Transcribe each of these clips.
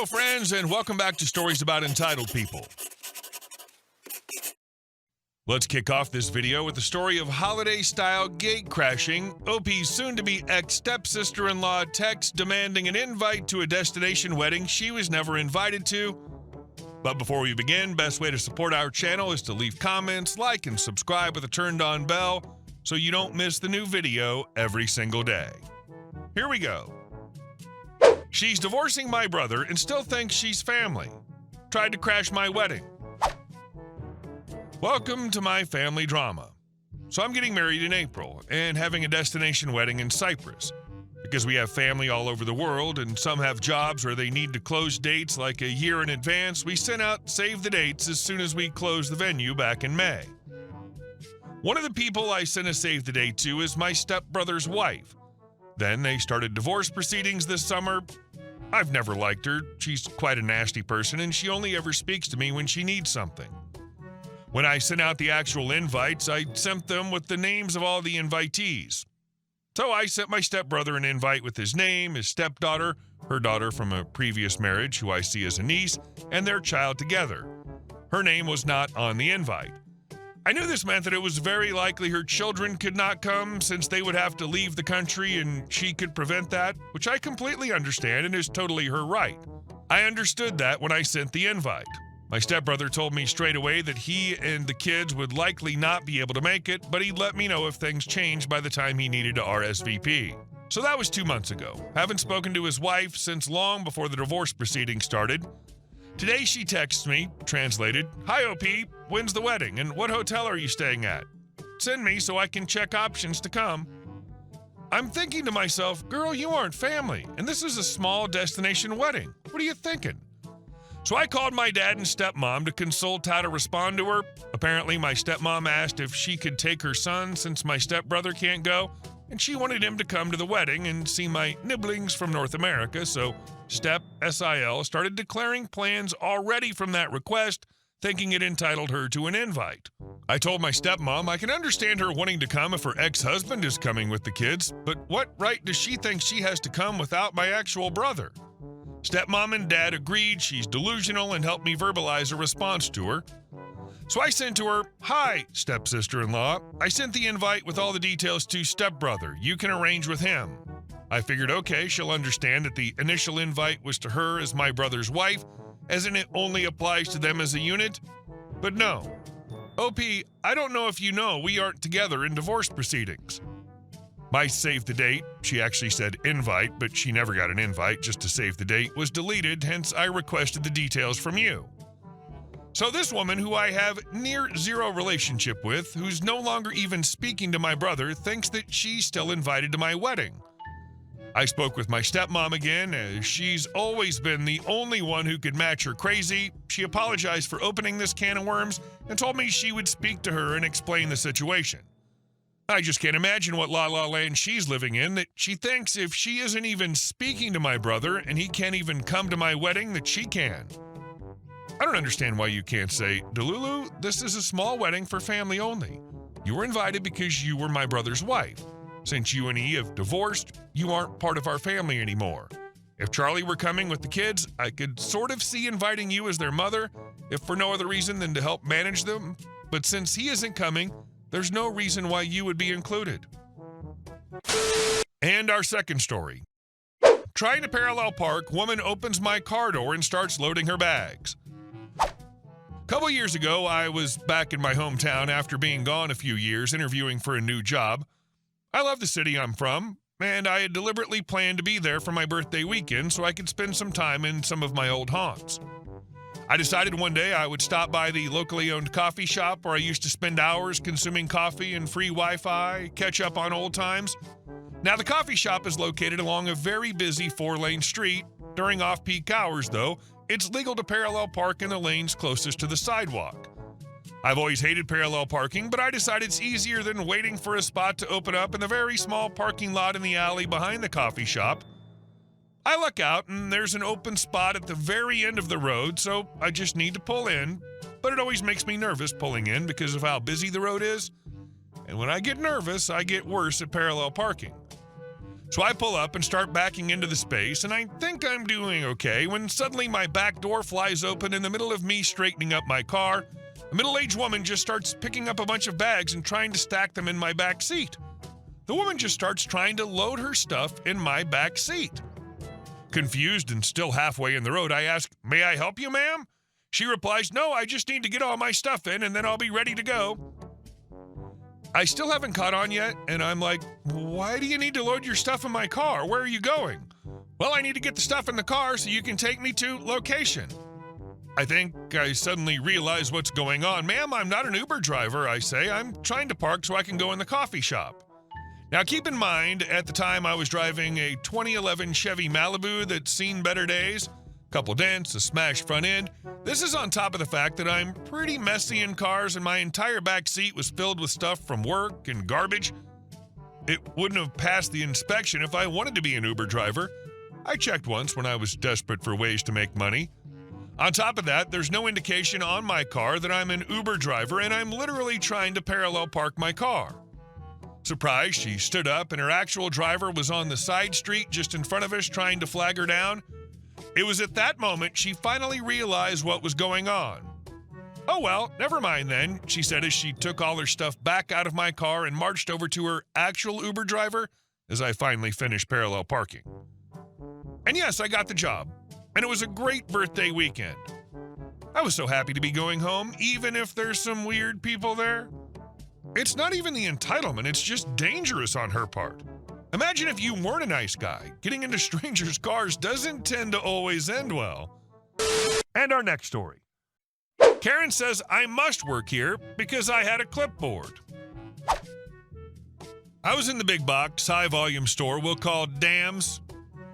Hello, friends, and welcome back to Stories About Entitled People. Let's kick off this video with the story of holiday-style gate crashing. OP's soon-to-be ex-stepsister-in-law texts demanding an invite to a destination wedding she was never invited to. But before we begin, best way to support our channel is to leave comments, like, and subscribe with a turned-on bell so you don't miss the new video every single day. Here we go. She's divorcing my brother and still thinks she's family. Tried to crash my wedding. Welcome to my family drama. So I'm getting married in April and having a destination wedding in Cyprus. Because we have family all over the world and some have jobs where they need to close dates like a year in advance, we sent out save the dates as soon as we closed the venue back in May. One of the people I sent a save the date to is my stepbrother's wife. Then they started divorce proceedings this summer. I've never liked her. She's quite a nasty person and she only ever speaks to me when she needs something. When I sent out the actual invites, I sent them with the names of all the invitees. So I sent my stepbrother an invite with his name, his stepdaughter, her daughter from a previous marriage who I see as a niece, and their child together. Her name was not on the invite. I knew this meant that it was very likely her children could not come since they would have to leave the country and she could prevent that, which I completely understand and is totally her right. I understood that when I sent the invite. My stepbrother told me straight away that he and the kids would likely not be able to make it, but he'd let me know if things changed by the time he needed to RSVP. So that was 2 months ago. Haven't spoken to his wife since long before the divorce proceedings started. Today she texts me, translated, "Hi OP, when's the wedding and what hotel are you staying at? Send me so I can check options to come." I'm thinking to myself, girl, you aren't family, and this is a small destination wedding. What are you thinking? So I called my dad and stepmom to consult how to respond to her. Apparently my stepmom asked if she could take her son since my stepbrother can't go, and she wanted him to come to the wedding and see my nibblings from North America, so Step SIL started declaring plans already from that request, thinking it entitled her to an invite. I told my stepmom I can understand her wanting to come if her ex-husband is coming with the kids, but what right does she think she has to come without my actual brother? Stepmom and dad agreed she's delusional and helped me verbalize a response to her. So I sent to her, "Hi, stepsister-in-law. I sent the invite with all the details to stepbrother. You can arrange with him." I figured, okay, she'll understand that the initial invite was to her as my brother's wife, as in it only applies to them as a unit. But no. OP, I don't know if you know, we aren't together in divorce proceedings. My save the date, she actually said invite, but she never got an invite just to save the date, was deleted, hence I requested the details from you. So this woman, who I have near zero relationship with, who's no longer even speaking to my brother, thinks that she's still invited to my wedding. I spoke with my stepmom again, as she's always been the only one who could match her crazy. She apologized for opening this can of worms and told me she would speak to her and explain the situation. I just can't imagine what la-la land she's living in, that she thinks if she isn't even speaking to my brother and he can't even come to my wedding, that she can. I don't understand why you can't say, "Delulu, this is a small wedding for family only. You were invited because you were my brother's wife. Since you and he have divorced, you aren't part of our family anymore. If Charlie were coming with the kids, I could sort of see inviting you as their mother, if for no other reason than to help manage them. But since he isn't coming, there's no reason why you would be included." And our second story. Trying to parallel park, woman opens my car door and starts loading her bags. A couple years ago, I was back in my hometown after being gone a few years interviewing for a new job. I love the city I'm from, and I had deliberately planned to be there for my birthday weekend so I could spend some time in some of my old haunts. I decided one day I would stop by the locally owned coffee shop where I used to spend hours consuming coffee and free Wi-Fi, catch up on old times. Now, the coffee shop is located along a very busy 4-lane street. During off-peak hours, though, it's legal to parallel park in the lanes closest to the sidewalk. I've always hated parallel parking, but I decided it's easier than waiting for a spot to open up in the very small parking lot in the alley behind the coffee shop. I look out, and there's an open spot at the very end of the road, so I just need to pull in, but it always makes me nervous pulling in because of how busy the road is, and when I get nervous, I get worse at parallel parking. So I pull up and start backing into the space, and I think I'm doing okay when suddenly my back door flies open in the middle of me straightening up my car. A middle-aged woman just starts picking up a bunch of bags and trying to stack them in my back seat. The woman just starts trying to load her stuff in my back seat. Confused and still halfway in the road, I ask, "May I help you, ma'am?" She replies, "No, I just need to get all my stuff in and then I'll be ready to go." I still haven't caught on yet, and I'm like, "Why do you need to load your stuff in my car? Where are you going?" "Well, I need to get the stuff in the car so you can take me to location." I think I suddenly realize what's going on. "Ma'am, I'm not an Uber driver," I say. "I'm trying to park so I can go in the coffee shop." Now, keep in mind, at the time I was driving a 2011 Chevy Malibu that's seen better days. Couple dents, a smashed front end. This is on top of the fact that I'm pretty messy in cars and my entire back seat was filled with stuff from work and garbage. It wouldn't have passed the inspection if I wanted to be an Uber driver. I checked once when I was desperate for ways to make money. On top of that, there's no indication on my car that I'm an Uber driver, and I'm literally trying to parallel park my car. Surprised, she stood up and her actual driver was on the side street just in front of us trying to flag her down. It was at that moment she finally realized what was going on. "Oh well, never mind then," she said as she took all her stuff back out of my car and marched over to her actual Uber driver as I finally finished parallel parking. And yes, I got the job, and it was a great birthday weekend. I was so happy to be going home, even if there's some weird people there. It's not even the entitlement, it's just dangerous on her part. Imagine if you weren't a nice guy. Getting into strangers' cars doesn't tend to always end well. And our next story. Karen says, "I must work here because I had a clipboard." I was in the big box, high-volume store we'll call Dams.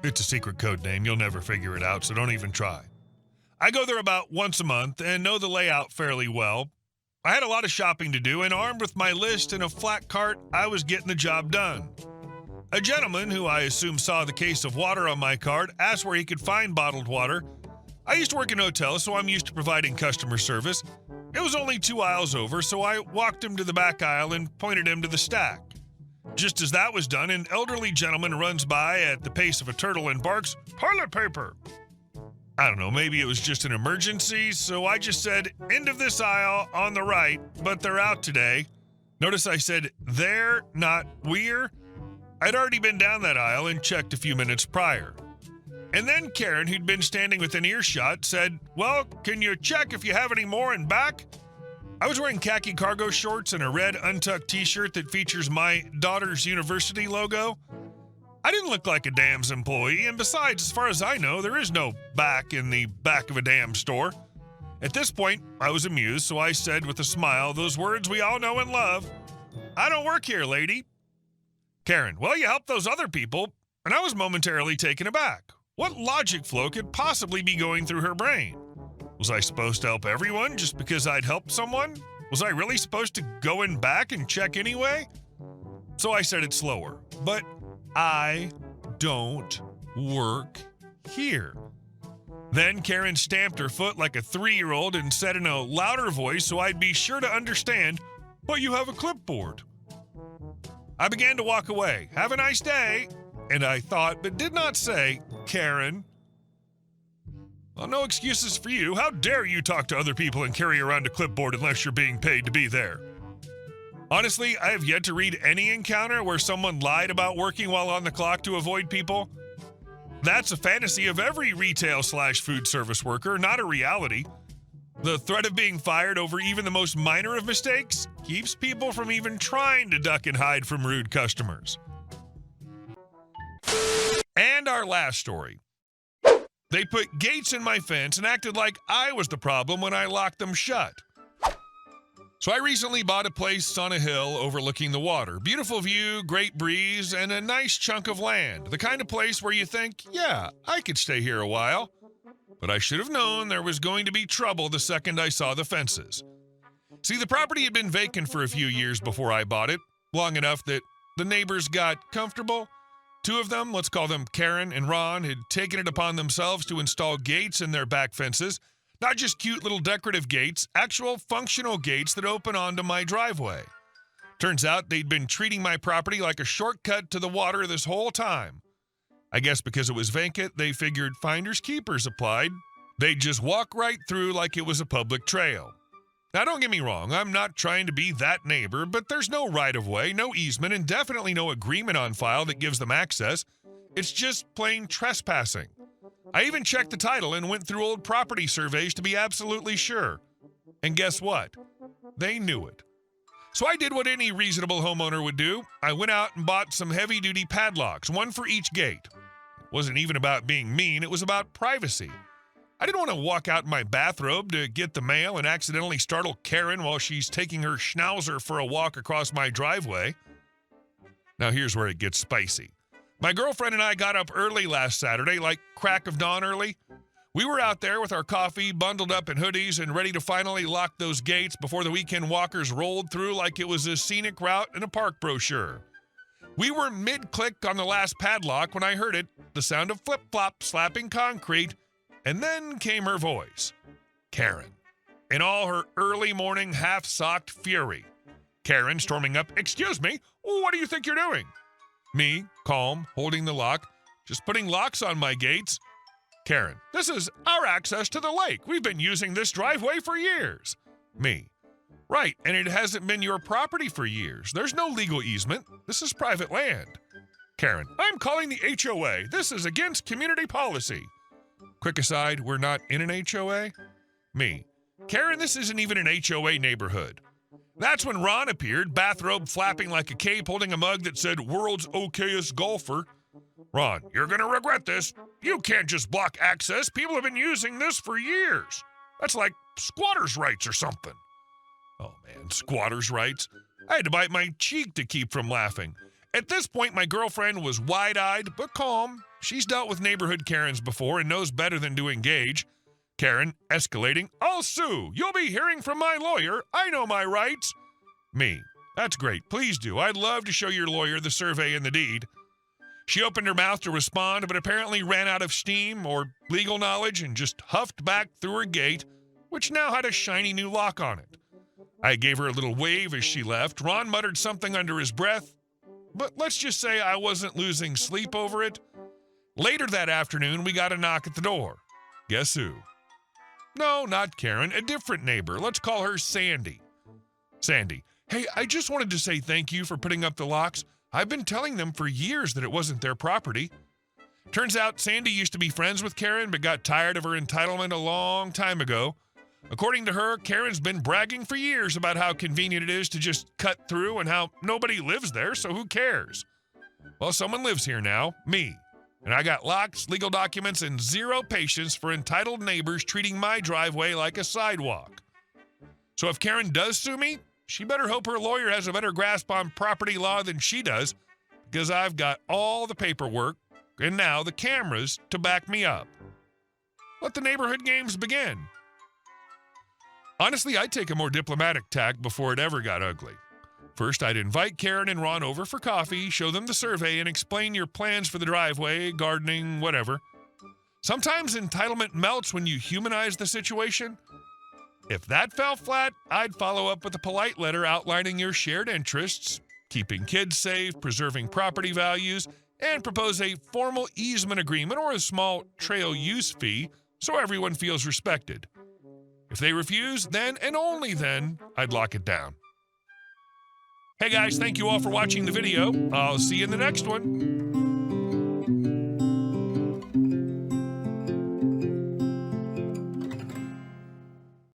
It's a secret code name. You'll never figure it out, so don't even try. I go there about once a month and know the layout fairly well. I had a lot of shopping to do, and armed with my list and a flat cart, I was getting the job done. A gentleman, who I assume saw the case of water on my cart, asked where he could find bottled water. I used to work in hotels, so I'm used to providing customer service. It was only 2 aisles over, so I walked him to the back aisle and pointed him to the stack. Just as that was done, an elderly gentleman runs by at the pace of a turtle and barks, "Toilet paper!" I don't know, maybe it was just an emergency, so I just said, "End of this aisle on the right, but they're out today." Notice I said, "They're," not "we're." I'd already been down that aisle and checked a few minutes prior. And then Karen, who'd been standing within earshot, said, "Well, can you check if you have any more in back?" I was wearing khaki cargo shorts and a red untucked t-shirt that features my daughter's university logo. I didn't look like a Dams employee, and besides, as far as I know, there is no back in the back of a Dams store. At this point, I was amused, so I said with a smile those words we all know and love, "I don't work here, lady." Karen, "Well, you helped those other people," and I was momentarily taken aback. What logic flow could possibly be going through her brain? Was I supposed to help everyone just because I'd helped someone? Was I really supposed to go in back and check anyway? So I said it slower, "But I don't work here." Then Karen stamped her foot like a 3-year-old and said in a louder voice so I'd be sure to understand, "But you have a clipboard." I began to walk away. "Have a nice day." And I thought, but did not say, "Karen." Well, no excuses for you. How dare you talk to other people and carry around a clipboard unless you're being paid to be there? Honestly, I have yet to read any encounter where someone lied about working while on the clock to avoid people. That's a fantasy of every retail/food service worker, not a reality. The threat of being fired over even the most minor of mistakes keeps people from even trying to duck and hide from rude customers. And our last story. They put gates in my fence and acted like I was the problem when I locked them shut. So I recently bought a place on a hill overlooking the water. Beautiful view, great breeze, and a nice chunk of land. The kind of place where you think, yeah, I could stay here a while. But I should have known there was going to be trouble the second I saw the fences. See, the property had been vacant for a few years before I bought it, long enough that the neighbors got comfortable. 2 of them, let's call them Karen and Ron, had taken it upon themselves to install gates in their back fences. Not just cute little decorative gates, actual functional gates that open onto my driveway. Turns out they'd been treating my property like a shortcut to the water this whole time. I guess because it was vacant, they figured finders keepers applied. They'd just walk right through like it was a public trail. Now, don't get me wrong, I'm not trying to be that neighbor, but there's no right-of-way, no easement, and definitely no agreement on file that gives them access. It's just plain trespassing. I even checked the title and went through old property surveys to be absolutely sure. And guess what? They knew it. So I did what any reasonable homeowner would do. I went out and bought some heavy-duty padlocks, one for each gate. It wasn't even about being mean, it was about privacy. I didn't want to walk out in my bathrobe to get the mail and accidentally startle Karen while she's taking her schnauzer for a walk across my driveway. Now here's where it gets spicy. My girlfriend and I got up early last Saturday, like crack of dawn early. We were out there with our coffee, bundled up in hoodies, and ready to finally lock those gates before the weekend walkers rolled through like it was a scenic route in a park brochure. We were mid-click on the last padlock when I heard it, the sound of flip-flop slapping concrete, and then came her voice. Karen, in all her early morning half-socked fury. Karen storming up, "Excuse me, what do you think you're doing?" Me, calm, holding the lock, "Just putting locks on my gates." Karen, "This is our access to the lake. We've been using this driveway for years." Me, "Right, and it hasn't been your property for years. There's no legal easement. This is private land." Karen, "I'm calling the HOA. This is against community policy." Quick aside, we're not in an HOA? Me, "Karen, this isn't even an HOA neighborhood." That's when Ron appeared, bathrobe flapping like a cape, holding a mug that said "World's Okayest Golfer." Ron, "You're going to regret this. You can't just block access. People have been using this for years. That's like squatters' rights or something." Oh man, squatters' rights? I had to bite my cheek to keep from laughing. At this point, my girlfriend was wide-eyed but calm. She's dealt with neighborhood Karens before and knows better than to engage. Karen, escalating, "I'll sue. You'll be hearing from my lawyer. I know my rights." Me, "That's great. Please do. I'd love to show your lawyer the survey and the deed." She opened her mouth to respond, but apparently ran out of steam or legal knowledge and just huffed back through her gate, which now had a shiny new lock on it. I gave her a little wave as she left. Ron muttered something under his breath, but let's just say I wasn't losing sleep over it. Later that afternoon, we got a knock at the door. Guess who? No, not Karen, a different neighbor. Let's call her Sandy. Sandy, "Hey, I just wanted to say thank you for putting up the locks. I've been telling them for years that it wasn't their property." Turns out Sandy used to be friends with Karen but got tired of her entitlement a long time ago. According to her, Karen's been bragging for years about how convenient it is to just cut through and how nobody lives there, so who cares? Well, someone lives here now, me. And I got locks, legal documents, and zero patience for entitled neighbors treating my driveway like a sidewalk. So if Karen does sue me, she better hope her lawyer has a better grasp on property law than she does, because I've got all the paperwork and now the cameras to back me up. Let the neighborhood games begin. Honestly, I'd take a more diplomatic tack before it ever got ugly. First, I'd invite Karen and Ron over for coffee, show them the survey, and explain your plans for the driveway, gardening, whatever. Sometimes entitlement melts when you humanize the situation. If that fell flat, I'd follow up with a polite letter outlining your shared interests, keeping kids safe, preserving property values, and propose a formal easement agreement or a small trail use fee so everyone feels respected. If they refuse, then and only then, I'd lock it down. Hey guys, thank you all for watching the video. I'll see you in the next one.